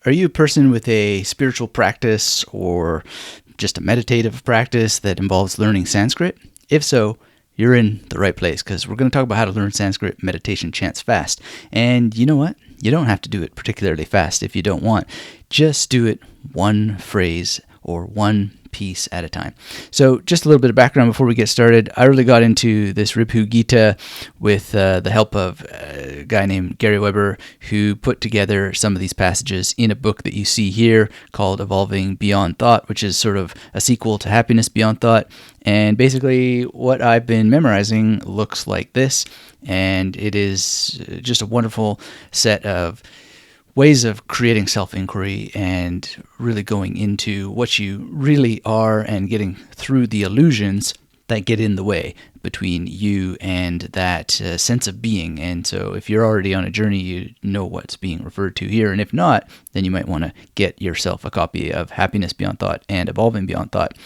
Are you a person with a spiritual practice or just a meditative practice that involves learning Sanskrit? If so, you're in the right place, because we're going to talk about how to learn Sanskrit meditation chants fast. And you know what? You don't have to do it particularly fast if you don't want. Just do it one phrase or one piece at a time. So just a little bit of background before we get started. I really got into this Ribhu Gita with the help of a guy named Gary Weber, who put together some of these passages in a book that you see here called Evolving Beyond Thought, which is sort of a sequel to Happiness Beyond Thought. And basically what I've been memorizing looks like this, and it is just a wonderful set of ways of creating self-inquiry and really going into what you really are and getting through the illusions that get in the way between you and that sense of being. And so if you're already on a journey, you know what's being referred to here. And if not, then you might want to get yourself a copy of Happiness Beyond Thought and Evolving Beyond Thought.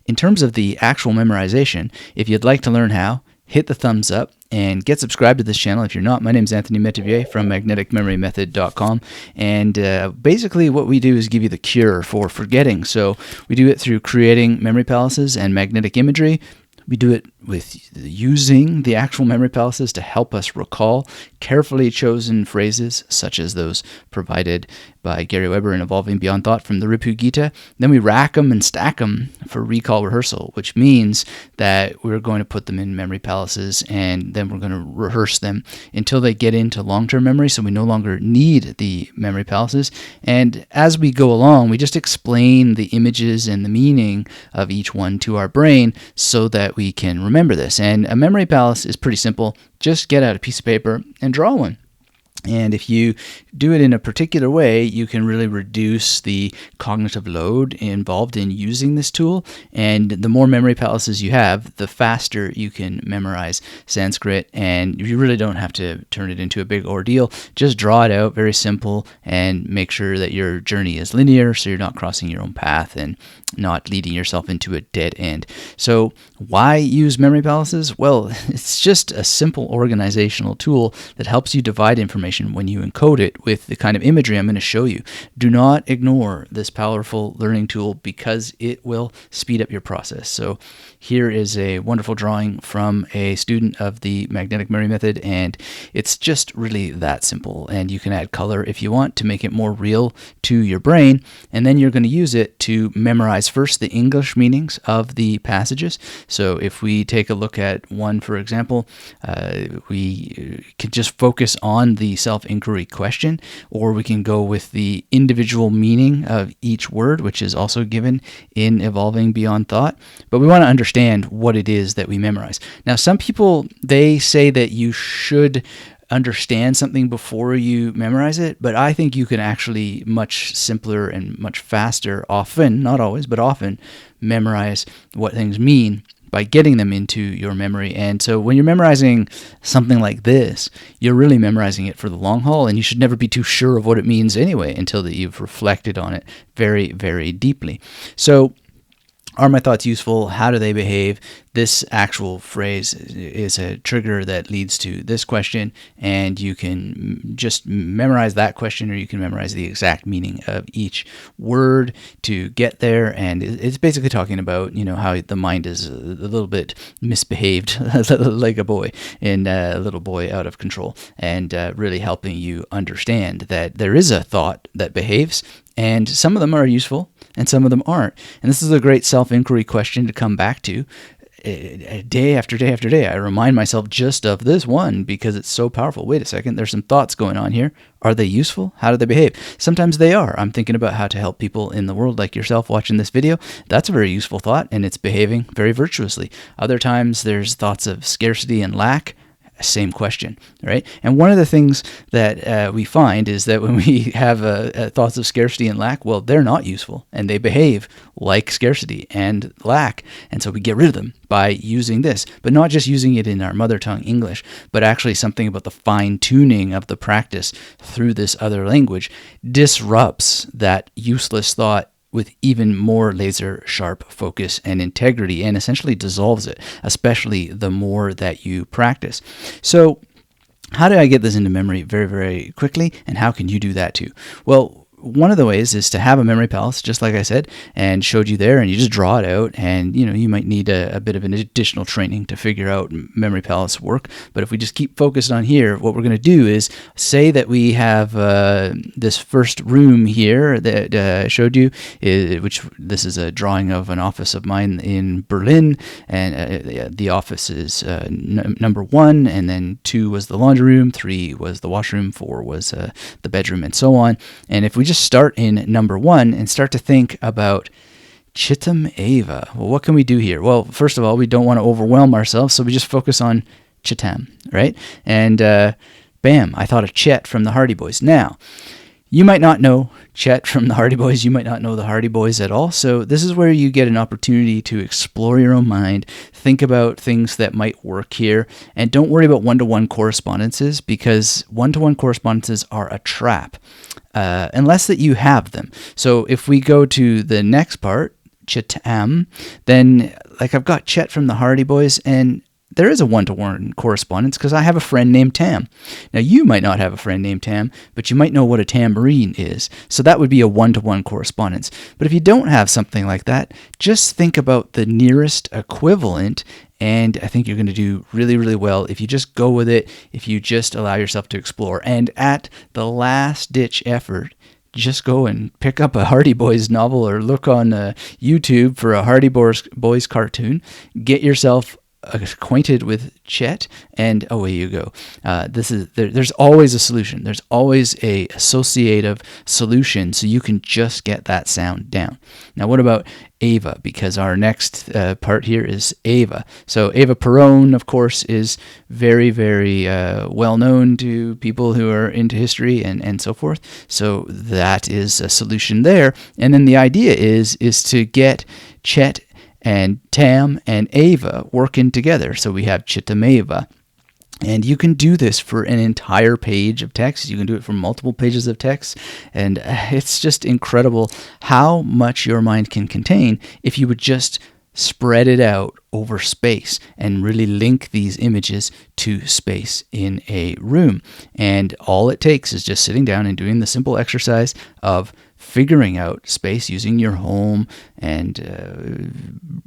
In terms of the actual memorization, if you'd like to learn how, hit the thumbs up and get subscribed to this channel. If you're not, my name is Anthony Metivier from magneticmemorymethod.com. And basically what we do is give you the cure for forgetting. So we do it through creating memory palaces and magnetic imagery. We do it with using the actual memory palaces to help us recall carefully chosen phrases, such as those provided by Gary Weber in Evolving Beyond Thought from the Ribhu Gita. Then we rack them and stack them for recall rehearsal, which means that we're going to put them in memory palaces and then we're going to rehearse them until they get into long-term memory, so we no longer need the memory palaces. And as we go along, we just explain the images and the meaning of each one to our brain so that we can remember this. And a memory palace is pretty simple. Just get out a piece of paper and draw one. And if you do it in a particular way, you can really reduce the cognitive load involved in using this tool. And the more memory palaces you have, the faster you can memorize Sanskrit. And you really don't have to turn it into a big ordeal. Just draw it out, very simple, and make sure that your journey is linear so you're not crossing your own path and not leading yourself into a dead end. So why use memory palaces? Well, it's just a simple organizational tool that helps you divide information when you encode it with the kind of imagery I'm going to show you. Do not ignore this powerful learning tool because it will speed up your process. So here is a wonderful drawing from a student of the magnetic memory method, and it's just really that simple. And you can add color if you want to make it more real to your brain, and then you're going to use it to memorize first the English meanings of the passages. So if we take a look at one, for example, we can just focus on the self-inquiry question, or we can go with the individual meaning of each word, which is also given in Evolving Beyond Thought. But we want to understand what it is that we memorize. Now, some people, they say that you should understand something before you memorize it, but I think you can actually much simpler and much faster, often, not always, but often, memorize what things mean by getting them into your memory. And so when you're memorizing something like this, you're really memorizing it for the long haul, and you should never be too sure of what it means anyway until that you've reflected on it very, very deeply. So are my thoughts useful? How do they behave? This actual phrase is a trigger that leads to this question, and you can just memorize that question, or you can memorize the exact meaning of each word to get there. And it's basically talking about, you know, how the mind is a little bit misbehaved, like a boy, and a little boy out of control, and really helping you understand that there is a thought that behaves, and some of them are useful and some of them aren't. And this is a great self-inquiry question to come back to. Day after day after day, I remind myself just of this one because it's so powerful. Wait a second, there's some thoughts going on here. Are they useful? How do they behave? Sometimes they are. I'm thinking about how to help people in the world like yourself watching this video. That's a very useful thought, and it's behaving very virtuously. Other times there's thoughts of scarcity and lack. Same question, right? And one of the things that we find is that when we have thoughts of scarcity and lack, well, they're not useful, and they behave like scarcity and lack. And so we get rid of them by using this, but not just using it in our mother tongue English, but actually something about the fine tuning of the practice through this other language disrupts that useless thought with even more laser sharp focus and integrity, and essentially dissolves it, especially the more that you practice. So how do I get this into memory very, very quickly, and how can you do that too? Well, one of the ways is to have a memory palace, just like I said, and showed you there, and you just draw it out. And you might need a bit of an additional training to figure out memory palace work. But if we just keep focused on here, what we're going to do is say that we have this first room here that I showed you, which this is a drawing of an office of mine in Berlin, and the office is number 1, and then 2 was the laundry room, 3 was the washroom, 4 was the bedroom, and so on. And if we just start in number 1 and start to think about Chittam Eva. Well, what can we do here? Well, first of all, we don't want to overwhelm ourselves, so we just focus on Chittam, right? And bam, I thought of Chet from the Hardy Boys. Now, you might not know Chet from the Hardy Boys. You might not know the Hardy Boys at all. So this is where you get an opportunity to explore your own mind, think about things that might work here, and don't worry about one-to-one correspondences, because one-to-one correspondences are a trap, unless that you have them. So if we go to the next part, Chittam, then like I've got Chet from the Hardy Boys, and there is a one-to-one correspondence because I have a friend named Tam. Now, you might not have a friend named Tam, but you might know what a tambourine is. So that would be a one-to-one correspondence. But if you don't have something like that, just think about the nearest equivalent, and I think you're going to do really, really well if you just go with it, if you just allow yourself to explore. And at the last-ditch effort, just go and pick up a Hardy Boys novel or look on YouTube for a Hardy Boys cartoon. Get yourself acquainted with Chet, and away you go. There's always a solution. There's always a associative solution, so you can just get that sound down. Now, what about Eva? Because our next part here is Eva. So Eva Peron, of course, is very, very well known to people who are into history and so forth. So that is a solution there. And then the idea is to get Chet and Tam and Eva working together. So we have Chittam Eva. And you can do this for an entire page of text. You can do it for multiple pages of text. And it's just incredible how much your mind can contain if you would just spread it out over space and really link these images to space in a room. And all it takes is just sitting down and doing the simple exercise of figuring out space using your home and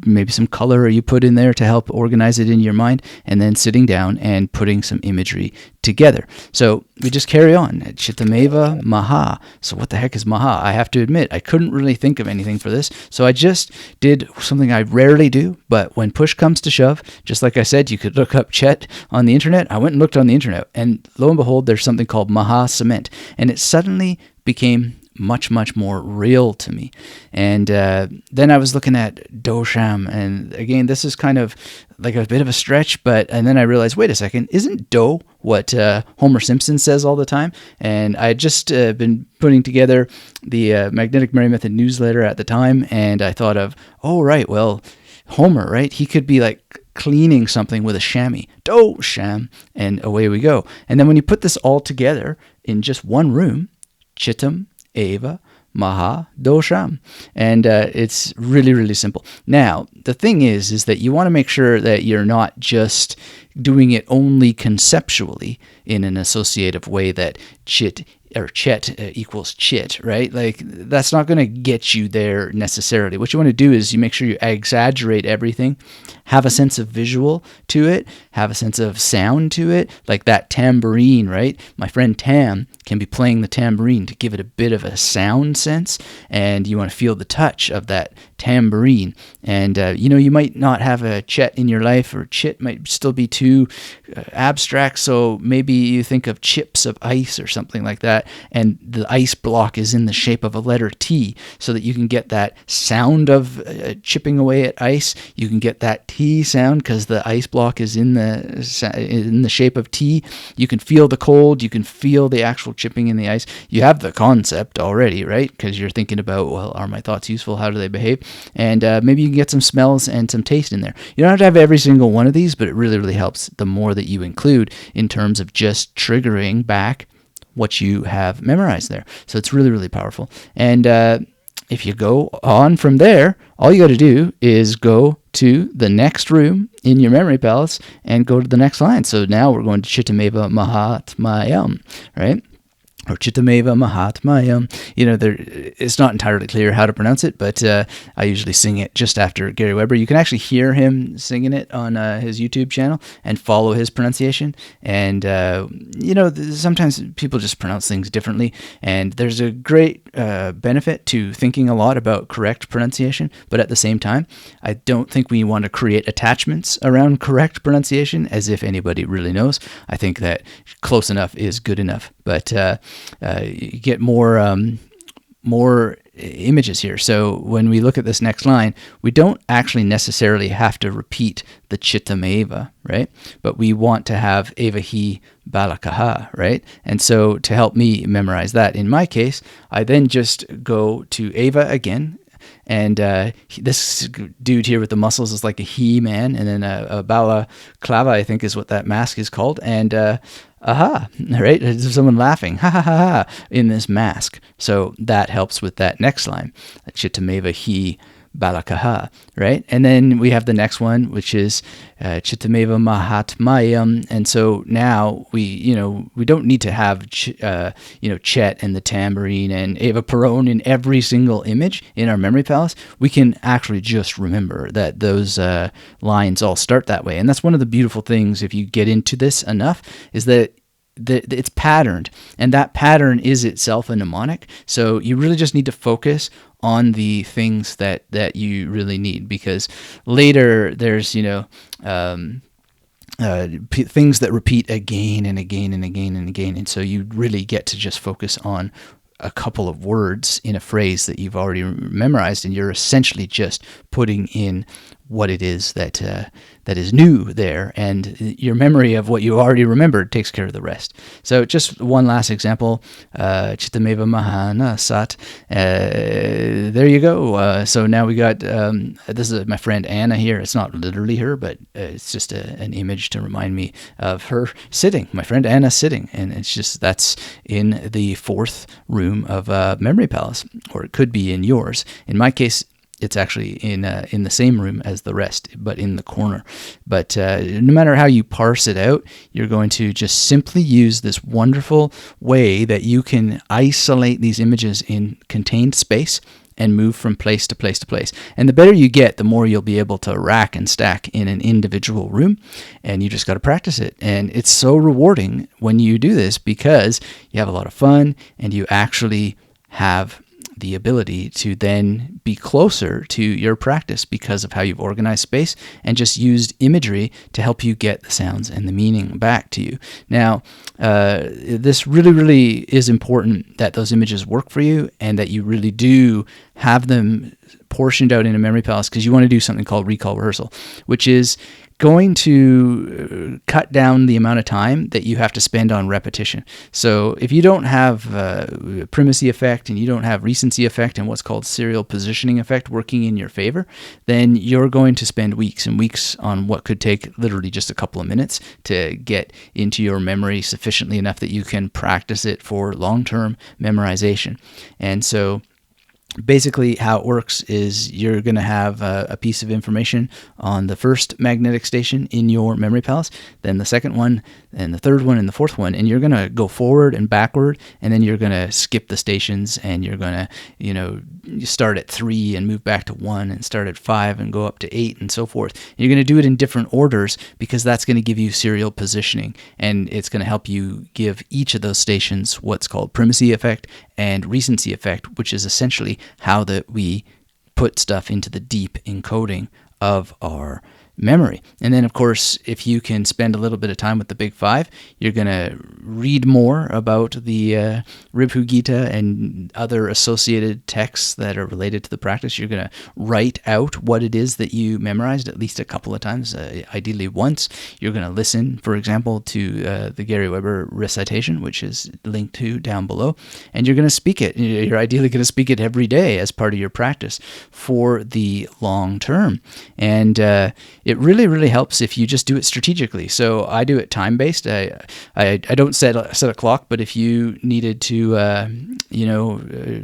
maybe some color you put in there to help organize it in your mind, and then sitting down and putting some imagery together. So we just carry on. Chittameva Maha. So what the heck is Maha? I have to admit, I couldn't really think of anything for this, so I just did something I rarely do, but when push comes to shove, just like I said, you could look up Chet on the internet. I went and looked on the internet, and lo and behold, there's something called Maha Cement, and it suddenly became much, much more real to me. And then I was looking at Dosham, and again, this is kind of like a bit of a stretch, and then I realized, wait a second, isn't Do what Homer Simpson says all the time? And I had just been putting together the Magnetic Mary Method newsletter at the time, and I thought of, oh, right, well, Homer, right? He could be like cleaning something with a chamois. Do sham, and away we go. And then when you put this all together in just one room, Chittam Eva Maha Dosham, and it's really, really simple. Now, the thing is that you want to make sure that you're not just doing it only conceptually in an associative way that Chet equals Chit, right? Like, that's not going to get you there necessarily. What you want to do is you make sure you exaggerate everything, have a sense of visual to it, have a sense of sound to it, like that tambourine, right? My friend Tam can be playing the tambourine to give it a bit of a sound sense, and you want to feel the touch of that tambourine. And, you might not have a Chet in your life, or Chit might still be too abstract, so maybe you think of chips of ice or something like that, and the ice block is in the shape of a letter T, so that you can get that sound of chipping away at ice. You can get that T sound because the ice block is in the shape of T. You can feel the cold. You can feel the actual chipping in the ice. You have the concept already, right? Because you're thinking about, well, are my thoughts useful? How do they behave? And maybe you can get some smells and some taste in there. You don't have to have every single one of these, but it really, really helps the more that you include in terms of just triggering back what you have memorized there. So it's really, really powerful. And if you go on from there, all you got to do is go to the next room in your memory palace and go to the next line. So now we're going to Chittameva Mahatmayam, right? or Chittameva Mahatmayam. It's not entirely clear how to pronounce it, but I usually sing it just after Gary Weber. You can actually hear him singing it on his YouTube channel and follow his pronunciation. And, sometimes people just pronounce things differently. And there's a great benefit to thinking a lot about correct pronunciation. But at the same time, I don't think we want to create attachments around correct pronunciation as if anybody really knows. I think that close enough is good enough. But you get more images here. So when we look at this next line, we don't actually necessarily have to repeat the Chittameva, right? But we want to have Evahi Balakaha, right? And so to help me memorize that, in my case, I then just go to Eva again. And this dude here with the muscles is like a he-man, and then a balaclava, I think, is what that mask is called. And aha, right? There's someone laughing, ha ha ha ha, in this mask. So that helps with that next line, Chittameva he balakaha, right? And then we have the next one, which is Chittameva Mahatmayam. And so now we don't need to have Chet and the tambourine and Eva Peron in every single image in our memory palace. We can actually just remember that those lines all start that way. And that's one of the beautiful things, if you get into this enough, is that it's patterned, and that pattern is itself a mnemonic. So you really just need to focus on the things that you really need, because later there's things that repeat again and again and again and again, and so you really get to just focus on a couple of words in a phrase that you've already memorized, and you're essentially just putting in what it is that is new there, and your memory of what you already remembered takes care of the rest. So just one last example, Chittameva Mahana Sat. There you go. So now we got, this is my friend Anna here. It's not literally her, but it's just an image to remind me of her sitting, my friend Anna sitting, and it's just, that's in the fourth room of Memory Palace, or it could be in yours. In my case, it's actually in the same room as the rest, but in the corner. But no matter how you parse it out, you're going to just simply use this wonderful way that you can isolate these images in contained space and move from place to place to place. And the better you get, the more you'll be able to rack and stack in an individual room, and you just got to practice it. And it's so rewarding when you do this, because you have a lot of fun and you actually have the ability to then be closer to your practice because of how you've organized space and just used imagery to help you get the sounds and the meaning back to you. Now, this really, really is important that those images work for you and that you really do have them portioned out in a memory palace, because you want to do something called recall rehearsal, which is going to cut down the amount of time that you have to spend on repetition. So if you don't have primacy effect and you don't have recency effect and what's called serial positioning effect working in your favor, then you're going to spend weeks and weeks on what could take literally just a couple of minutes to get into your memory sufficiently enough that you can practice it for long-term memorization. And so basically how it works is you're going to have a piece of information on the first magnetic station in your memory palace, then the second one, and the third one, and the fourth one, and you're going to go forward and backward, and then you're going to skip the stations, and you're going to, you start at 3 and move back to 1, and start at 5 and go up to 8, and so forth. And you're going to do it in different orders, because that's going to give you serial positioning, and it's going to help you give each of those stations what's called primacy effect and recency effect, which is essentially how that we put stuff into the deep encoding of our memory. And then, of course, if you can spend a little bit of time with the Big Five, you're going to read more about the Ribhu Gita and other associated texts that are related to the practice. You're going to write out what it is that you memorized at least a couple of times, ideally once. You're going to listen, for example, to the Gary Weber recitation, which is linked to down below, and you're going to speak it. You're ideally going to speak it every day as part of your practice for the long term. And it really, really helps if you just do it strategically. So I do it time-based. I don't set a clock, but if you needed to,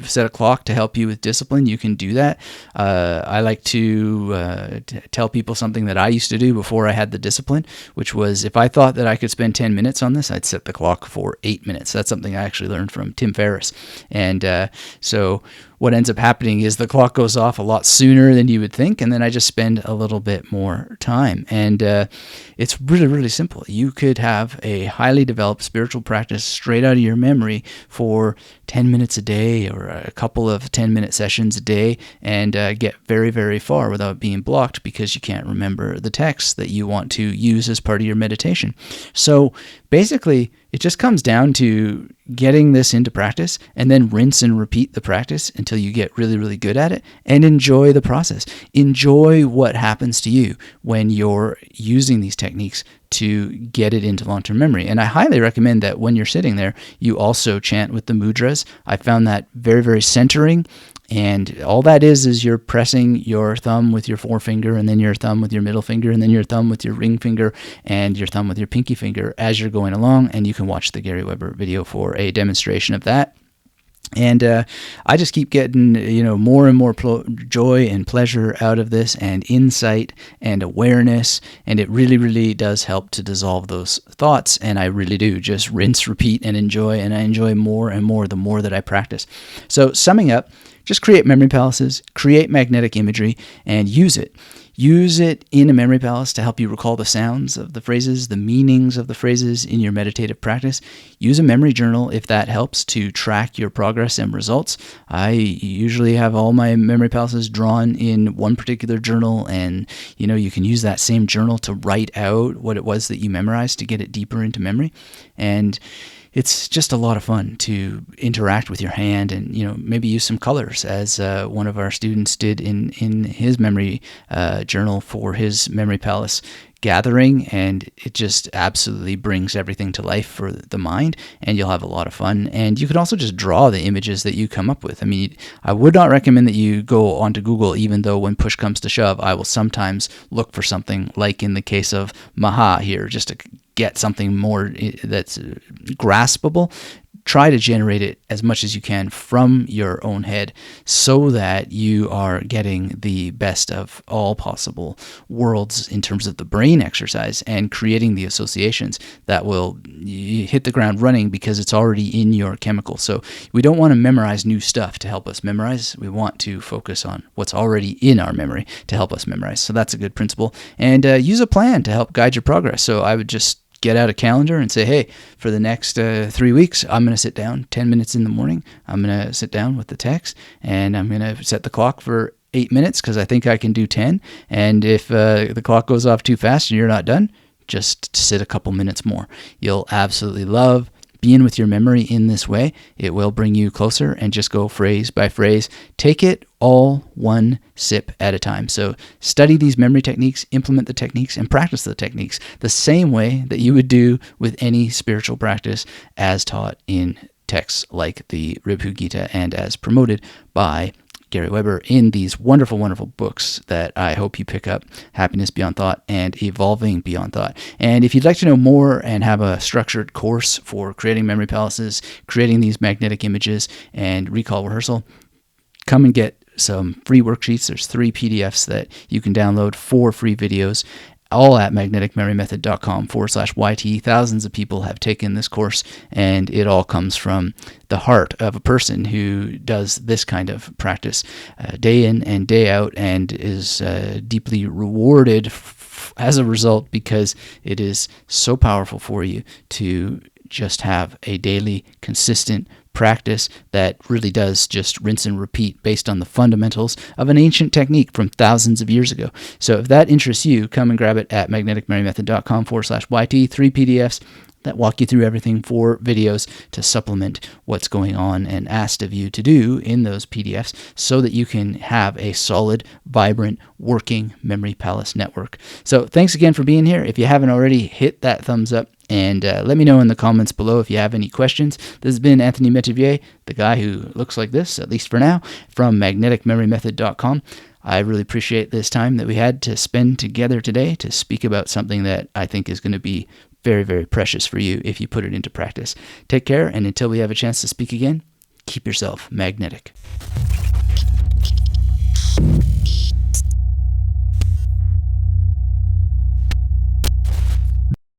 set a clock to help you with discipline, you can do that. I like to tell people something that I used to do before I had the discipline, which was if I thought that I could spend 10 minutes on this, I'd set the clock for 8 minutes. That's something I actually learned from Tim Ferriss. And so what ends up happening is the clock goes off a lot sooner than you would think, and then I just spend a little bit more time. And it's really, really simple. You could have a highly developed spiritual practice straight out of your memory for 10 minutes a day or a couple of 10-minute sessions a day and get very, very far without being blocked because you can't remember the text that you want to use as part of your meditation. So basically, it just comes down to getting this into practice and then rinse and repeat the practice until you get really, really good at it, and enjoy the process. Enjoy what happens to you when you're using these techniques to get it into long-term memory. And I highly recommend that when you're sitting there, you also chant with the mudras. I found that very, very centering. And all that is you're pressing your thumb with your forefinger, and then your thumb with your middle finger, and then your thumb with your ring finger, and your thumb with your pinky finger as you're going along. And you can watch the Gary Weber video for a demonstration of that. And I just keep getting, more and more joy and pleasure out of this, and insight and awareness. And it really, really does help to dissolve those thoughts. And I really do just rinse, repeat, and enjoy. And I enjoy more and more the more that I practice. So summing up, just create memory palaces, create magnetic imagery, and use it. Use it in a memory palace to help you recall the sounds of the phrases, the meanings of the phrases in your meditative practice. Use a memory journal if that helps to track your progress and results. I usually have all my memory palaces drawn in one particular journal, and you can use that same journal to write out what it was that you memorized to get it deeper into memory. And it's just a lot of fun to interact with your hand and, maybe use some colors, as one of our students did in his memory journal for his memory palace gathering. And it just absolutely brings everything to life for the mind, and you'll have a lot of fun. And you can also just draw the images that you come up with. I mean, I would not recommend that you go onto Google, even though when push comes to shove, I will sometimes look for something like in the case of Maha here, just to get something more that's graspable. Try to generate it as much as you can from your own head so that you are getting the best of all possible worlds in terms of the brain exercise and creating the associations that will hit the ground running because it's already in your chemical. So we don't want to memorize new stuff to help us memorize. We want to focus on what's already in our memory to help us memorize. So that's a good principle. And use a plan to help guide your progress. So I would just get out a calendar and say, hey, for the next 3 weeks, I'm going to sit down 10 minutes in the morning. I'm going to sit down with the text, and I'm going to set the clock for 8 minutes because I think I can do 10. And if the clock goes off too fast and you're not done, just sit a couple minutes more. You'll absolutely love being with your memory in this way. It will bring you closer, and just go phrase by phrase. Take it all one sip at a time. So study these memory techniques, implement the techniques, and practice the techniques the same way that you would do with any spiritual practice as taught in texts like the Ribhu Gita and as promoted by Gary Weber in these wonderful, wonderful books that I hope you pick up, Happiness Beyond Thought and Evolving Beyond Thought. And if you'd like to know more and have a structured course for creating memory palaces, creating these magnetic images, and recall rehearsal, come and get some free worksheets. There's 3 PDFs that you can download, 4 free videos, all at magneticmemorymethod.com/YT. Thousands of people have taken this course, and it all comes from the heart of a person who does this kind of practice day in and day out, and is deeply rewarded as a result, because it is so powerful for you to just have a daily, consistent practice that really does just rinse and repeat based on the fundamentals of an ancient technique from thousands of years ago. So if that interests you, come and grab it at magneticmemorymethod.com/YT. 3 PDFs that walk you through everything, 4 videos to supplement what's going on and asked of you to do in those PDFs, so that you can have a solid, vibrant, working memory palace network. So thanks again for being here. If you haven't already, hit that thumbs up, and let me know in the comments below if you have any questions. This has been Anthony Metivier, the guy who looks like this, at least for now, from magneticmemorymethod.com. I really appreciate this time that we had to spend together today to speak about something that I think is going to be very, very precious for you if you put it into practice. Take care, and until we have a chance to speak again, keep yourself magnetic.